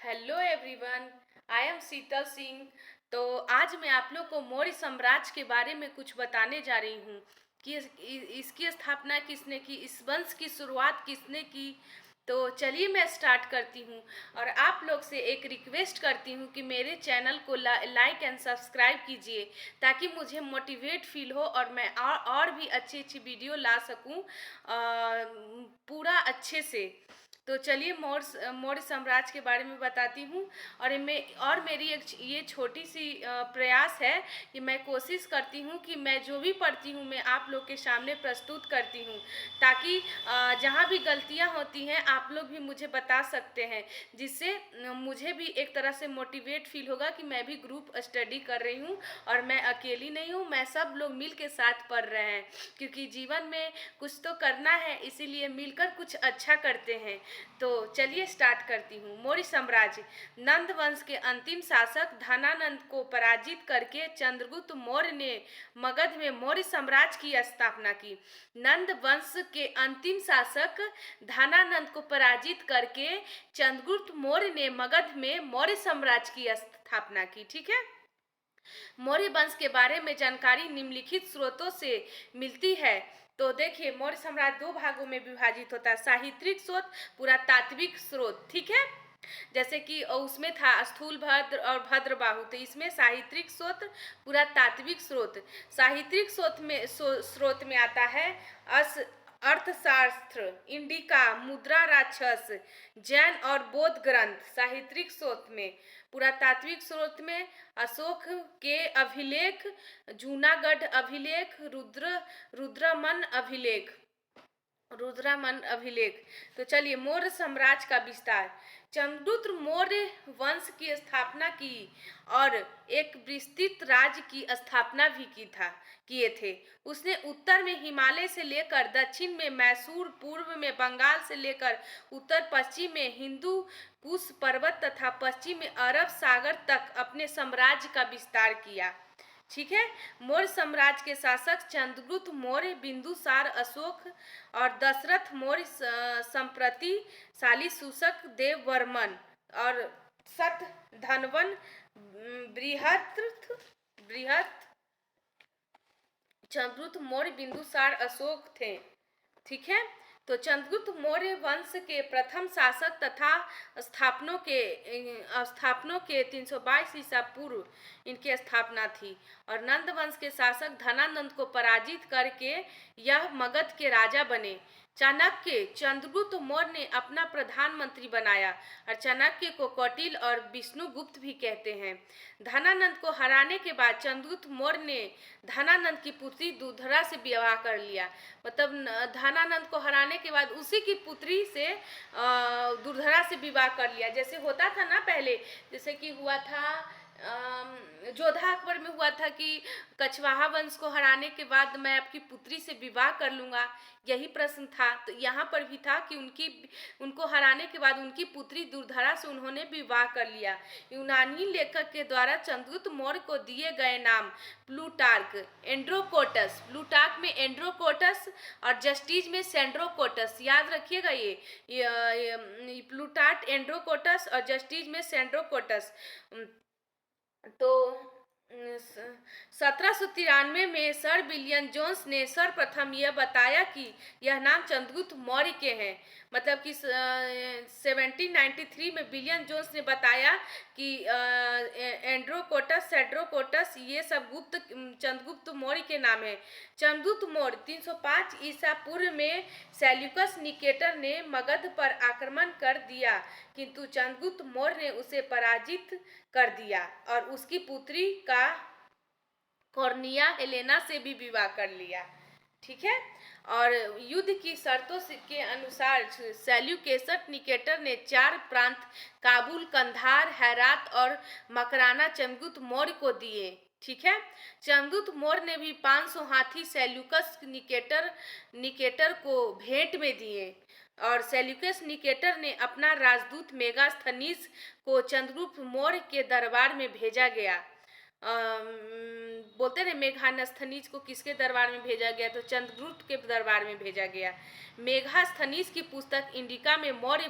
Hello everyone, I am शीतल सिंह। तो आज मैं आप लोग को मौर्य साम्राज्य के बारे में कुछ बताने जा रही हूँ कि इसकी स्थापना किसने की, इस वंश की शुरुआत किसने की। तो चलिए मैं स्टार्ट करती हूँ और आप लोग से एक रिक्वेस्ट करती हूँ कि मेरे चैनल को लाइक एंड सब्सक्राइब कीजिए ताकि मुझे मोटिवेट फील हो और मैं और भी अच्छी अच्छी वीडियो ला सकूँ पूरा अच्छे से। तो चलिए मौर्य साम्राज्य के बारे में बताती हूँ। और मेरी एक ये छोटी सी प्रयास है कि मैं कोशिश करती हूँ कि मैं जो भी पढ़ती हूँ मैं आप लोग के सामने प्रस्तुत करती हूँ ताकि जहाँ भी गलतियाँ होती हैं आप लोग भी मुझे बता सकते हैं, जिससे मुझे भी एक तरह से मोटिवेट फील होगा कि मैं भी ग्रुप स्टडी कर रही हूँ और मैं अकेली नहीं हूँ, मैं सब लोग मिल के साथ पढ़ रहे हैं क्योंकि जीवन में कुछ तो करना है, इसीलिए मिलकर कुछ अच्छा करते हैं। तो चलिए स्टार्ट करती हूँ। मौर्य साम्राज्य। नंद वंश के अंतिम शासक धनानंद को पराजित करके चंद्रगुप्त मौर्य ने मगध में मौर्य साम्राज्य की स्थापना की। नंद वंश के अंतिम शासक धनानंद को पराजित करके चंद्रगुप्त मौर्य ने मगध में मौर्य साम्राज्य की स्थापना की। ठीक है। मौर्य वंश के बारे में जानकारी निम्नलिखित स्रोतों से मिलती है। तो देखिए, मौर्य साम्राज्य दो भागों में विभाजित होता है, साहित्यिक स्रोत, पुरातात्विक स्रोत। ठीक है। जैसे कि उसमें था स्थूल भद्र और भद्रबाहु, तो इसमें साहित्यिक स्रोत, पुरातात्विक स्रोत। साहित्यिक स्रोत में आता है अर्थशास्त्र, इंडिका, मुद्रा राक्षस, जैन और बौद्ध ग्रंथ साहित्यिक स्रोत में। पुरातात्विक स्रोत में अशोक के अभिलेख, जूनागढ़ अभिलेख, रुद्रमन अभिलेख। तो चलिए, मौर्य साम्राज्य का विस्तार। चंद्रगुप्त मौर्य वंश की स्थापना की और एक विस्तृत राज्य की स्थापना भी किए थे। उसने उत्तर में हिमालय से लेकर दक्षिण में मैसूर, पूर्व में बंगाल से लेकर उत्तर पश्चिम में हिंदू कुश पर्वत तथा पश्चिम में अरब सागर तक अपने साम्राज्य का विस्तार किया। ठीक है। मौर्य साम्राज्य के शासक चंद्रगुप्त मौर्य, बिंदुसार, अशोक और दशरथ मौर्य, संप्रतिशाली शुशक देववर्मन और शतधन्वन, बृहत चंद्रगुप्त मौर्य, बिंदुसार, अशोक थे। ठीक है। तो चंद्रगुप्त मौर्य वंश के प्रथम शासक तथा स्थापनों के 322 ईसा पूर्व इनकी स्थापना थी और नंद वंश के शासक धनानंद को पराजित करके यह मगध के राजा बने। चाणक्य चंद्रगुप्त मौर्य ने अपना प्रधानमंत्री बनाया और चाणक्य को कौटिल्य और विष्णुगुप्त भी कहते हैं। धनानंद को हराने के बाद चंद्रगुप्त मौर्य ने धनानंद की पुत्री दुर्धरा से विवाह कर लिया। मतलब धनानंद को हराने के बाद उसी की पुत्री से दुर्धरा से विवाह कर लिया। जैसे होता था ना पहले, जैसे कि हुआ था जोधा अकबर में हुआ था कि कछवाहा वंश को हराने के बाद मैं आपकी पुत्री से विवाह कर लूँगा, यही प्रश्न था। तो यहाँ पर भी था कि उनको हराने के बाद उनकी पुत्री दुर्धरा से उन्होंने विवाह कर लिया। यूनानी लेखक के द्वारा चंद्रगुप्त मौर्य को दिए गए नाम प्लूटार्क, एंड्रोकोटस, प्लूटार्क में एंड्रोकोटस और जस्टिस में सेंड्रोकोटस, याद रखिएगा ये प्लूटार्क एंड्रोकोटस और जस्टिस में सेंड्रोकोटस। तो 1793 में सर विलियम जोन्स ने सर्वप्रथम यह बताया कि यह नाम चंद्रगुप्त मौर्य के हैं। मतलब कि 1793 में विलियम जोन्स ने बताया कि एंड्रोकोटस, सेड्रोकोटस ये सब चंद्रगुप्त मौर्य के नाम है। चंद्रगुप्त मौर्य 305 ईसा पूर्व में सेल्यूकस निकेटर ने मगध पर आक्रमण कर दिया, किंतु चंद्रगुप्त मौर्य ने उसे पराजित कर दिया और उसकी पुत्री का कॉर्निया हेलेना से भी विवाह कर लिया। ठीक है। और युद्ध की शर्तों के अनुसार सेल्यूकेसट निकेटर ने 4 प्रांत काबुल, कंधार, हेरात और मकराना चंद्रगुप्त मौर्य को दिए। ठीक है। चंद्रगुप्त मौर्य ने भी 500 हाथी सेल्यूकस निकेटर को भेंट में दिए और सेल्यूकस निकेटर ने अपना राजदूत मेगास्थनीस को चंद्रगुप्त मौर्य के दरबार में भेजा गया। बोलते थे मेघास्थनीज को किसके दरबार में भेजा गया, तो चंद्रगुप्त के दरबार में भेजा गया। मेघास्थनीज की पुस्तक इंडिका में मौर्य